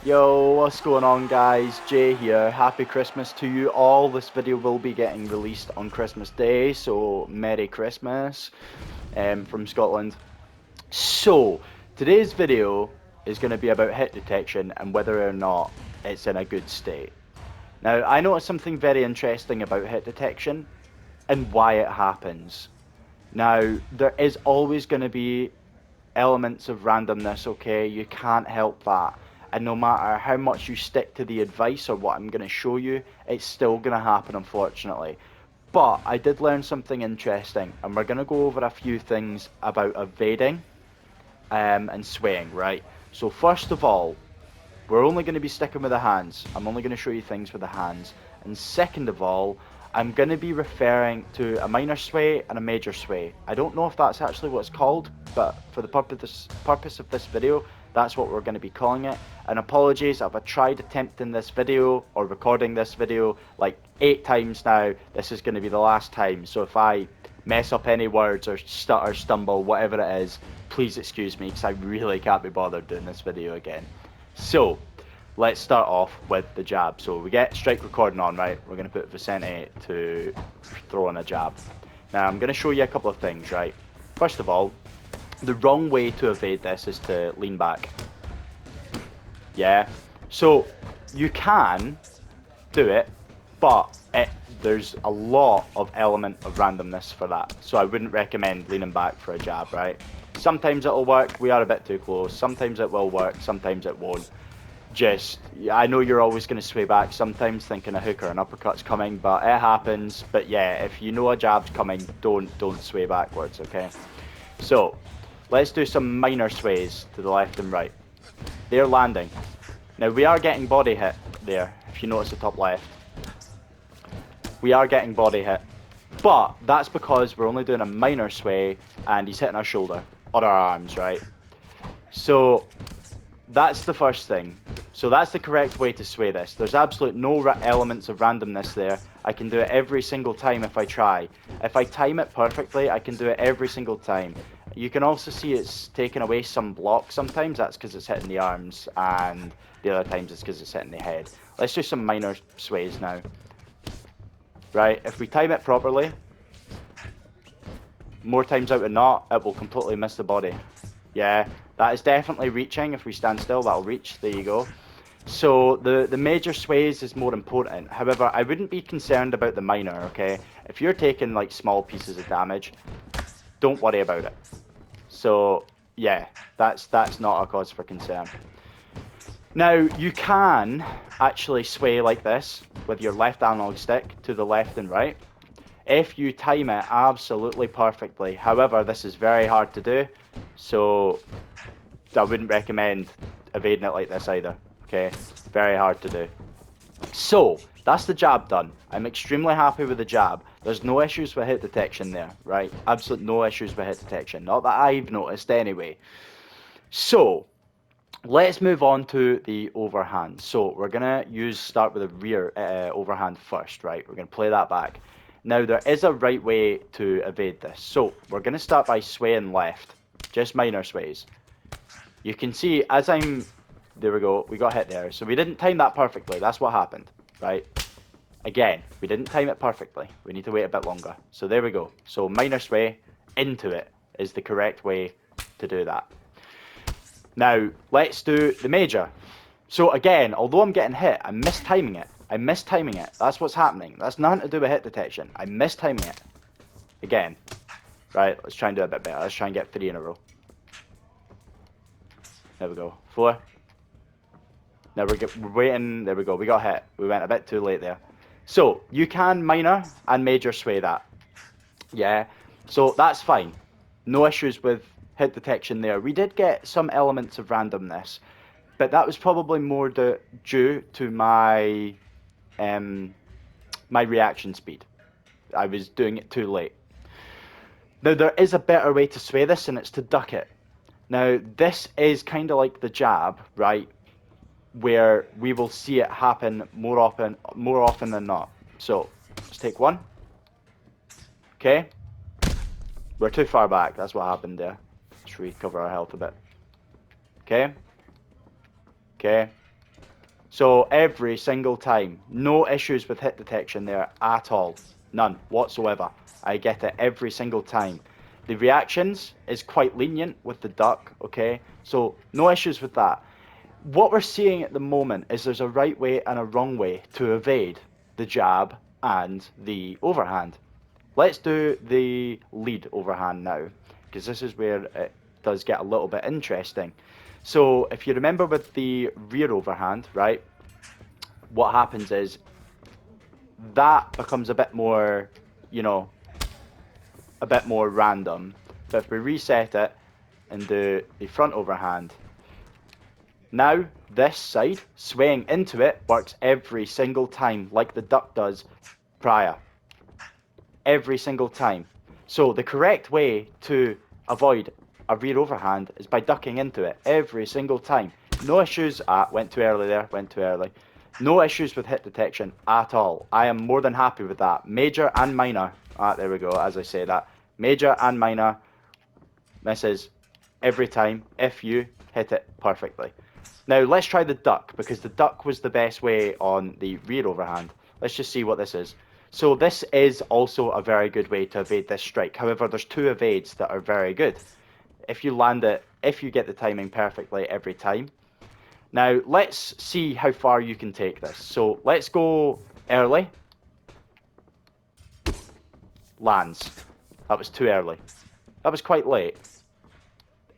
Yo, what's going on guys? Jay here. Happy Christmas to you all. This video will be getting released on Christmas Day, so Merry Christmas from Scotland. So, today's video is going to be about hit detection and whether or not it's in a good state. Now, I noticed something very interesting about hit detection and why it happens. Now, there is always going to be elements of randomness, okay? You can't help that. And no matter how much you stick to the advice or what I'm going to show you, it's still going to happen, unfortunately. But I did learn something interesting, and we're going to go over a few things about evading and swaying, right? So first of all, we're only going to be sticking with the hands. I'm only going to show you things with the hands. And second of all, I'm going to be referring to a minor sway and a major sway. I don't know if that's actually what it's called, but for the purpose of this video, that's what we're going to be calling it. And apologies if I tried attempting this video or recording this video like 8 times now. This is going to be the last time. So if I mess up any words or stutter, stumble, whatever it is, please excuse me because I really can't be bothered doing this video again. So, let's start off with the jab. So we get strike recording on, right? We're going to put Vicente to throw in a jab. Now I'm going to show you a couple of things, right? First of all, the wrong way to evade this is to lean back. Yeah, so you can do it, but there's a lot of element of randomness for that. So I wouldn't recommend leaning back for a jab, right? Sometimes it'll work, we are a bit too close. Sometimes it will work, sometimes it won't. I know you're always going to sway back sometimes thinking a hook or an uppercut's coming, but it happens. But yeah, if you know a jab's coming, don't sway backwards, okay? So, let's do some minor sways to the left and right. They're landing. Now, we are getting body hit there, if you notice the top left. We are getting body hit. But that's because we're only doing a minor sway and he's hitting our shoulder or our arms, right? So, that's the first thing. So that's the correct way to sway this. There's absolute no elements of randomness there. I can do it every single time if I try. If I time it perfectly, I can do it every single time. You can also see it's taking away some block sometimes. That's because it's hitting the arms, and the other times it's because it's hitting the head. Let's do some minor sways now. Right, if we time it properly, more times out than not, it will completely miss the body. Yeah, that is definitely reaching. If we stand still, that'll reach. There you go. So the major sways is more important. However, I wouldn't be concerned about the minor, okay? If you're taking like small pieces of damage, don't worry about it. So yeah, that's not a cause for concern. Now, you can actually sway like this with your left analog stick to the left and right if you time it absolutely perfectly. However, this is very hard to do, so I wouldn't recommend evading it like this either. Okay, very hard to do. So that's the jab done. I'm extremely happy with the jab. There's no issues with hit detection there, right? Absolute no issues with hit detection. Not that I've noticed anyway. So let's move on to the overhand. So we're gonna start with the rear overhand first, right? We're gonna play that back. Now there is a right way to evade this. So we're gonna start by swaying left, just minor sways. You can see as there we go, we got hit there. So we didn't time that perfectly, that's what happened, right? Again, we didn't time it perfectly. We need to wait a bit longer. So there we go. So minor sway into it is the correct way to do that. Now, let's do the major. So again, although I'm getting hit, I'm mistiming it. I'm mistiming it. That's what's happening. That's nothing to do with hit detection. I'm mistiming it. Again. Right, let's try and do a bit better. Let's try and get 3 in a row. There we go. 4. Now we're waiting. There we go. We got hit. We went a bit too late there. So, you can minor and major sway that. Yeah. So, that's fine. No issues with hit detection there. We did get some elements of randomness, but that was probably more due to my my reaction speed. I was doing it too late. Now there is a better way to sway this, and it's to duck it. Now this is kind of like the jab, right? Where we will see it happen more often than not. So let's take one. Okay, we're too far back. That's what happened there. Let's recover our health a bit. Okay. Okay. So every single time, no issues with hit detection there at all. None whatsoever. I get it every single time. The reactions is quite lenient with the duck, okay? So no issues with that. What we're seeing at the moment is there's a right way and a wrong way to evade the jab and the overhand. Let's do the lead overhand now, because this is where it does get a little bit interesting. So if you remember with the rear overhand, right, what happens is that becomes a bit more, you know, a bit more random. But if we reset it and do the front overhand, now this side, swaying into it, works every single time like the duck does prior. Every single time. So the correct way to avoid a rear overhand is by ducking into it every single time. No issues. Went too early there, went too early. No issues with hit detection at all. I am more than happy with that. Major and minor. There we go, as I say that. Major and minor misses every time if you hit it perfectly. Now let's try the duck, because the duck was the best way on the rear overhand. Let's just see what this is. So this is also a very good way to evade this strike. However, there's two evades that are very good. If you land it, if you get the timing perfectly every time. Now let's see how far you can take this. So let's go early. Lands. That was too early. That was quite late.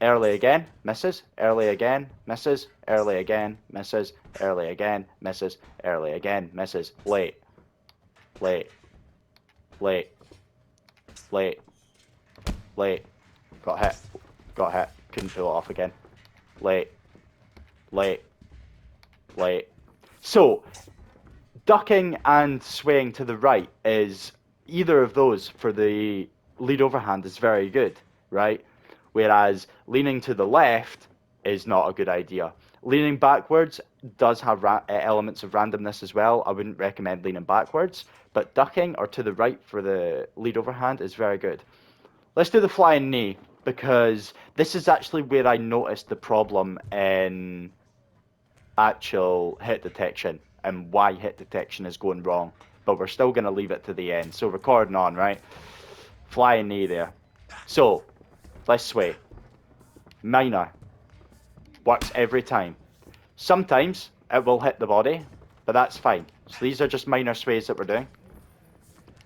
Early again, misses. Early again, misses. Early again, misses. Early again, misses. Early again, misses. Late. Late. Late. Late. Late. Got hit. Got hit. Couldn't pull it off again. Late. Late. Late. So, ducking and swaying to the right is, either of those for the lead overhand is very good, right? Whereas leaning to the left is not a good idea. Leaning backwards does have elements of randomness as well. I wouldn't recommend leaning backwards, but ducking or to the right for the lead overhand is very good. Let's do the flying knee, because this is actually where I noticed the problem in actual hit detection and why hit detection is going wrong. But we're still going to leave it to the end. So recording on, right? Flying knee there. So let's sway. Minor. Works every time. Sometimes it will hit the body, but that's fine. So these are just minor sways that we're doing.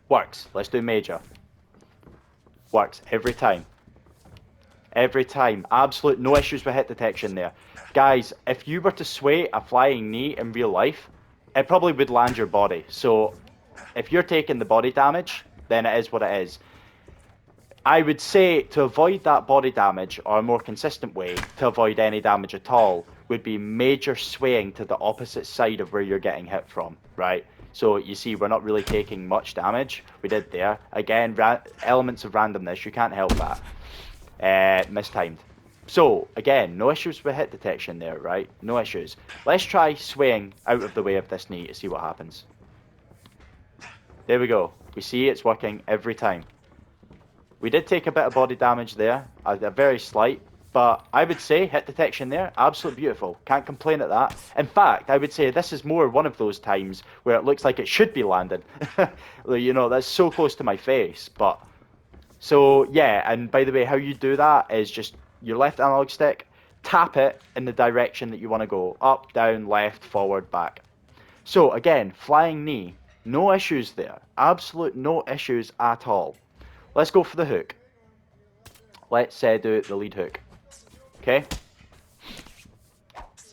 Works. Let's do major. Works every time. Every time. Absolute no issues with hit detection there. Guys, if you were to sway a flying knee in real life, it probably would land your body. So if you're taking the body damage, then it is what it is. I would say to avoid that body damage, or a more consistent way to avoid any damage at all, would be major swaying to the opposite side of where you're getting hit from, right? So you see, we're not really taking much damage. We did there. Again, elements of randomness, you can't help that. Mistimed. So, again, no issues with hit detection there, right? No issues. Let's try swaying out of the way of this knee to see what happens. There we go. We see it's working every time. We did take a bit of body damage there, a very slight, but I would say hit detection there, absolutely beautiful. Can't complain at that. In fact, I would say this is more one of those times where it looks like it should be landing. You know, that's so close to my face, but... So, yeah, and by the way, how you do that is just your left analog stick, tap it in the direction that you want to go. Up, down, left, forward, back. So, again, flying knee, no issues there. Absolute no issues at all. Let's go for the hook. Let's do the lead hook. Okay?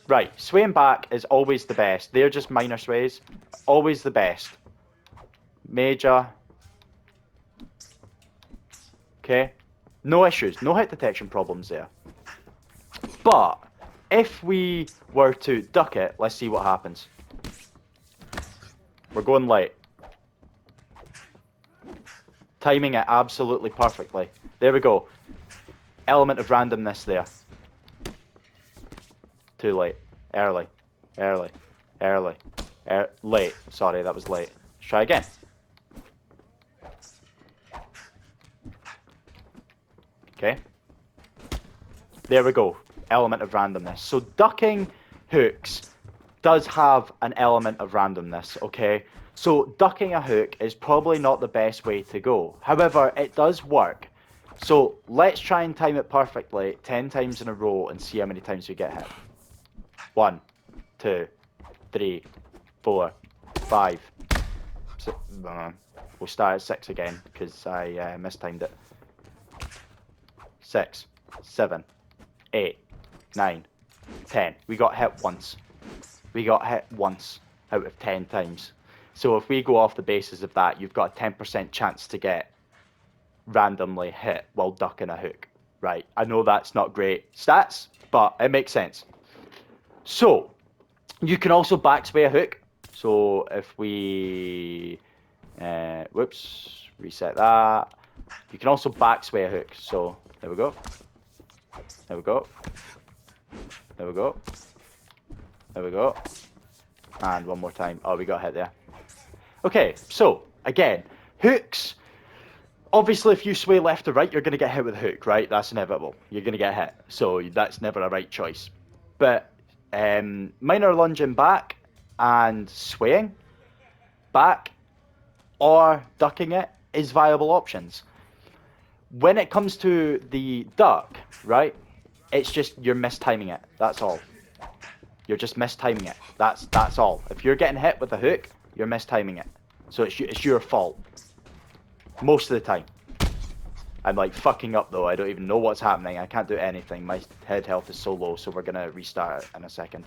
Right, swaying back is always the best. They're just minor sways. Always the best. Major. Okay? No issues. No hit detection problems there. But if we were to duck it, let's see what happens. We're going light. Timing it absolutely perfectly. There we go. Element of randomness there. Too late. Early. Early. Early. Late. Sorry, that was late. Let's try again. Okay. There we go. Element of randomness. So ducking hooks does have an element of randomness, okay? So ducking a hook is probably not the best way to go. However, it does work. So let's try and time it perfectly 10 times in a row and see how many times we get hit. 1, 2, 3, 4, 5. We'll start at 6 again because I mistimed it. 6, 7, 8, 9, 10. We got hit once. We got hit once out of 10 times. So if we go off the basis of that, you've got a 10% chance to get randomly hit while ducking a hook. Right, I know that's not great stats, but it makes sense. So, you can also backsway a hook. So if we, whoops, reset that. You can also backsway a hook. So there we go. There we go. There we go. There we go. And one more time. Oh, we got hit there. Okay, so again, hooks. Obviously, if you sway left or right, you're going to get hit with a hook, right? That's inevitable. You're going to get hit. So that's never a right choice. But minor lunging back and swaying back or ducking it is viable options. When it comes to the duck, right, it's just you're mistiming it. That's all. You're just mistiming it. That's all. If you're getting hit with a hook, you're mistiming it. So it's your fault. Most of the time. I'm like fucking up though. I don't even know what's happening. I can't do anything. My head health is so low, so we're gonna restart it in a second.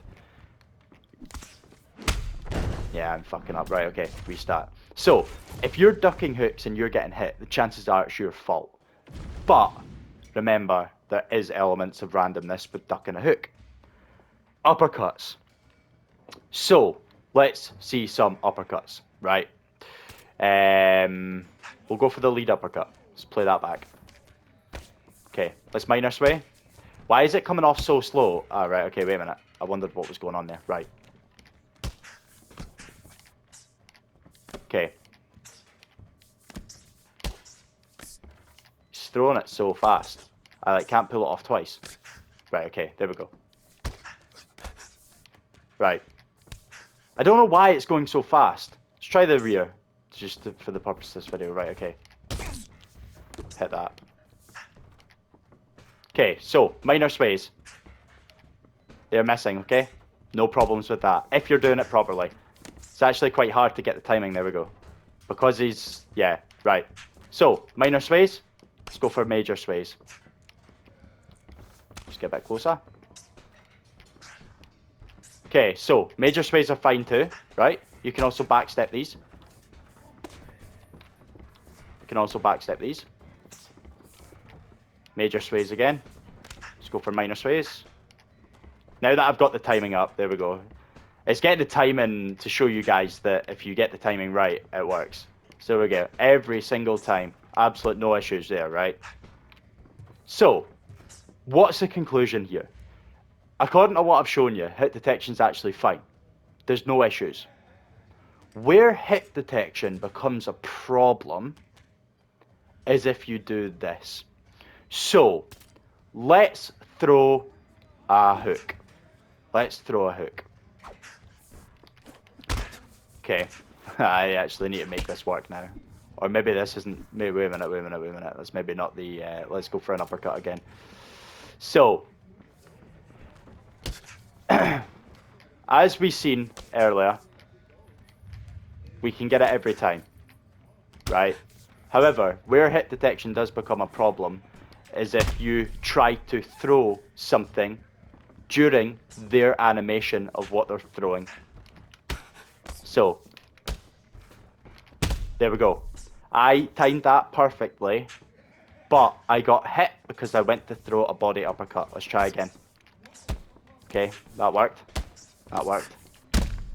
Yeah, I'm fucking up. Right, okay, restart. So, if you're ducking hooks and you're getting hit, the chances are it's your fault. But, remember, there is elements of randomness with ducking a hook. Uppercuts. So, let's see some uppercuts, right? We'll go for the lead uppercut. Let's play that back. Okay, let's minor sway. Why is it coming off so slow? Ah, right, okay, wait a minute. I wondered what was going on there. Right. Okay. He's throwing it so fast. I can't pull it off twice. Right, okay, there we go. Right. I don't know why it's going so fast. Let's try the rear. Just for the purpose of this video. Right, okay. Hit that. Okay, so, minor sways. They're missing, okay? No problems with that. If you're doing it properly. It's actually quite hard to get the timing. There we go. Because he's... Yeah, right. So, minor sways. Let's go for major sways. Just get a bit closer. Okay, so, major sways are fine too, right? You can also backstep these. You can also backstep these. Major sways again. Let's go for minor sways. Now that I've got the timing up, there we go. It's getting the timing to show you guys that if you get the timing right, it works. So there we go. Every single time. Absolute no issues there, right? So, what's the conclusion here? According to what I've shown you, hit detection's actually fine. There's no issues. Where hit detection becomes a problem is if you do this. So, let's throw a hook. Let's throw a hook. Okay, I actually need to make this work now. Or maybe this isn't, maybe, wait a minute. That's maybe not the, let's go for an uppercut again. So, as we seen earlier, we can get it every time, right? However, where hit detection does become a problem is if you try to throw something during their animation of what they're throwing. So, there we go. I timed that perfectly, but I got hit because I went to throw a body uppercut. Let's try again. Okay, that worked. That worked.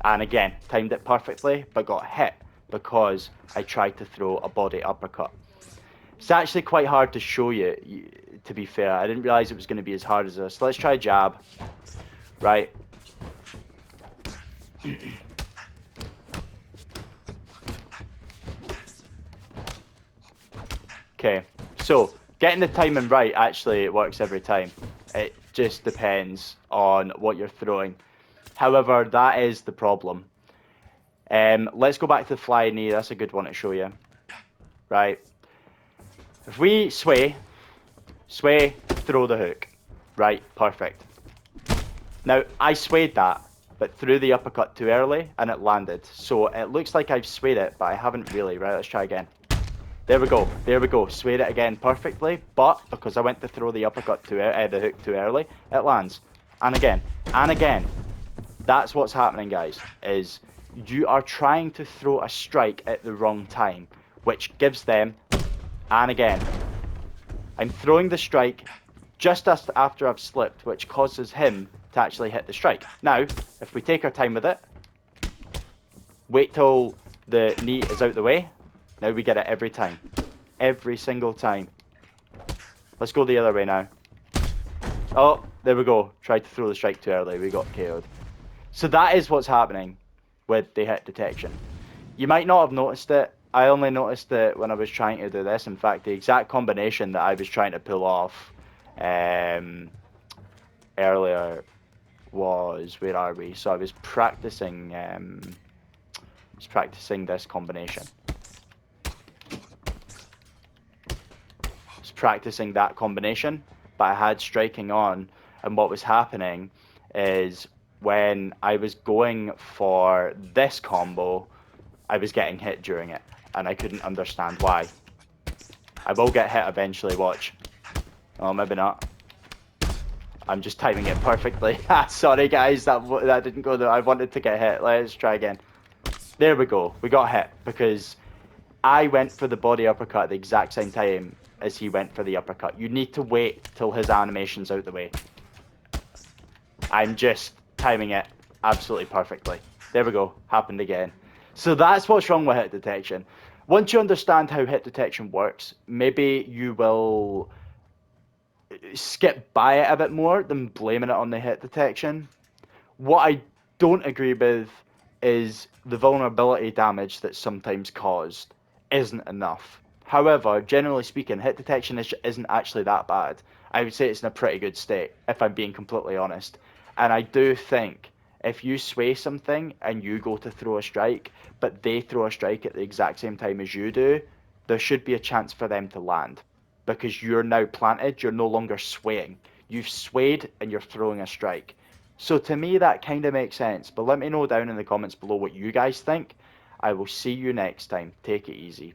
And again, timed it perfectly, but got hit because I tried to throw a body uppercut. It's actually quite hard to show you, to be fair. I didn't realize it was going to be as hard as this. Let's try jab. Right. Okay, so getting the timing right, actually, it works every time. It just depends on what you're throwing. However, that is the problem. Let's go back to the fly knee. That's a good one to show you. Right. If we sway, throw the hook. Right, perfect. Now, I swayed that, but threw the uppercut too early, and it landed. So it looks like I've swayed it, but I haven't really. Right, let's try again. There we go. There we go. Swayed it again perfectly, but because I went to throw the uppercut the hook too early, it lands. And again. And again. That's what's happening, guys, is you are trying to throw a strike at the wrong time, which gives them, and again, I'm throwing the strike just after I've slipped, which causes him to actually hit the strike. Now, if we take our time with it, wait till the knee is out the way, now we get it every time. Every single time. Let's go the other way now. Oh, there we go. Tried to throw the strike too early, we got KO'd. So that is what's happening with the hit detection. You might not have noticed it. I only noticed it when I was trying to do this. In fact, the exact combination that I was trying to pull off earlier was, where are we? So I was practicing this combination. I was practicing that combination, but I had striking on, and what was happening is when I was going for this combo, I was getting hit during it, and I couldn't understand why. I will get hit eventually, watch. Oh, maybe not. I'm just timing it perfectly. Sorry guys, that didn't go there. I wanted to get hit. Let's try again. There we go. We got hit because I went for the body uppercut at the exact same time as he went for the uppercut. You need to wait till his animation's out the way. I'm just timing it absolutely perfectly. There we go. Happened again. So that's what's wrong with hit detection. Once you understand how hit detection works, maybe you will skip by it a bit more than blaming it on the hit detection. What I don't agree with is the vulnerability damage that's sometimes caused isn't enough. However, generally speaking, hit detection isn't actually that bad. I would say it's in a pretty good state, if I'm being completely honest. And I do think if you sway something and you go to throw a strike, but they throw a strike at the exact same time as you do, there should be a chance for them to land. Because you're now planted, you're no longer swaying. You've swayed and you're throwing a strike. So to me, that kind of makes sense. But let me know down in the comments below what you guys think. I will see you next time. Take it easy.